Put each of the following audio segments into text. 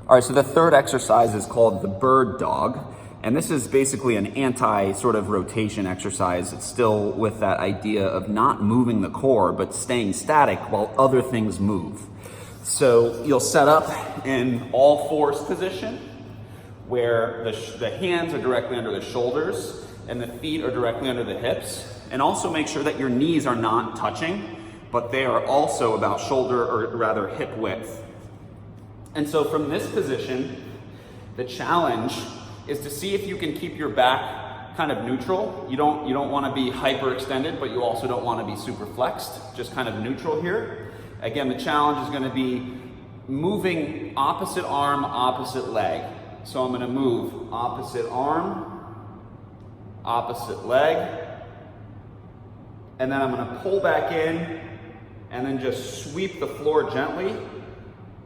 All right, so the third exercise is called the bird dog. And this is basically an anti sort of rotation exercise. It's still with that idea of not moving the core, but staying static while other things move. So you'll set up in all fours position, where the hands are directly under the shoulders and the feet are directly under the hips. And also make sure that your knees are not touching, but they are also about shoulder, or rather hip width. And so from this position, the challenge is to see if you can keep your back kind of neutral. You don't want to be hyperextended, but you also don't want to be super flexed, just kind of neutral here. Again, the challenge is going to be moving opposite arm, opposite leg. So I'm going to move opposite arm, opposite leg, and then I'm going to pull back in and then just sweep the floor gently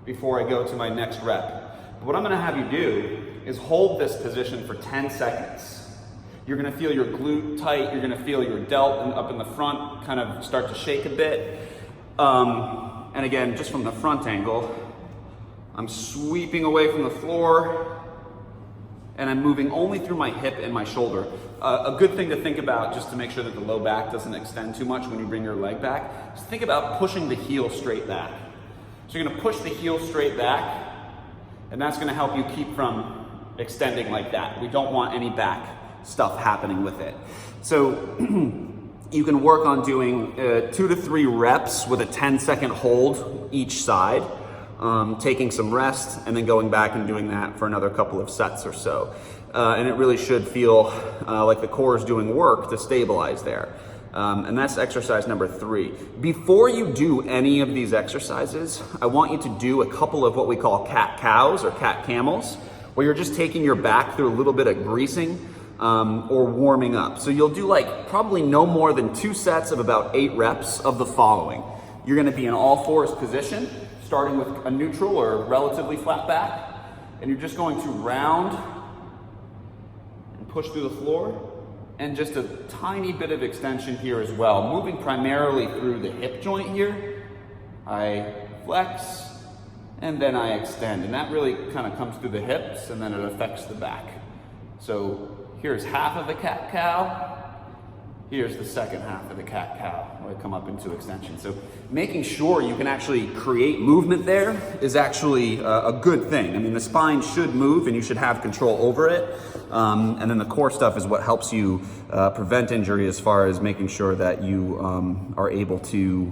before I go to my next rep. But what I'm going to have you do is hold this position for 10 seconds. You're going to feel your glute tight, you're going to feel your delt up in the front kind of start to shake a bit. And again, just from the front angle, I'm sweeping away from the floor and I'm moving only through my hip and my shoulder. A good thing to think about, just to make sure that the low back doesn't extend too much when you bring your leg back, is think about pushing the heel straight back. So you're going to push the heel straight back, and that's going to help you keep from extending like that. We don't want any back stuff happening with it. So you can work on doing 2 to 3 reps with a 10-second hold each side, taking some rest and then going back and doing that for another couple of sets or so. And it really should feel like the core is doing work to stabilize there. And that's exercise number 3. Before you do any of these exercises, I want you to do a couple of what we call cat-cows or cat-camels, where you're just taking your back through a little bit of greasing or warming up. So you'll do like probably no more than 2 sets of about 8 reps of the following. You're going to be in all fours position, starting with a neutral or relatively flat back, and you're just going to round and push through the floor, and just a tiny bit of extension here as well, moving primarily through the hip joint here. I flex, and then I extend, and that really kind of comes through the hips, and then it affects the back. So here's half of the cat-cow. Here's the second half of the cat-cow, where I come up into extension. So making sure you can actually create movement there is actually a good thing. I mean, the spine should move and you should have control over it. And then the core stuff is what helps you prevent injury, as far as making sure that you are able to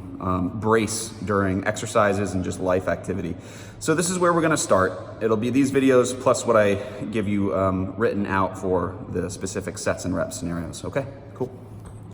brace during exercises and just life activity. So this is where we're gonna start. It'll be these videos plus what I give you written out for the specific sets and reps scenarios. Okay, cool.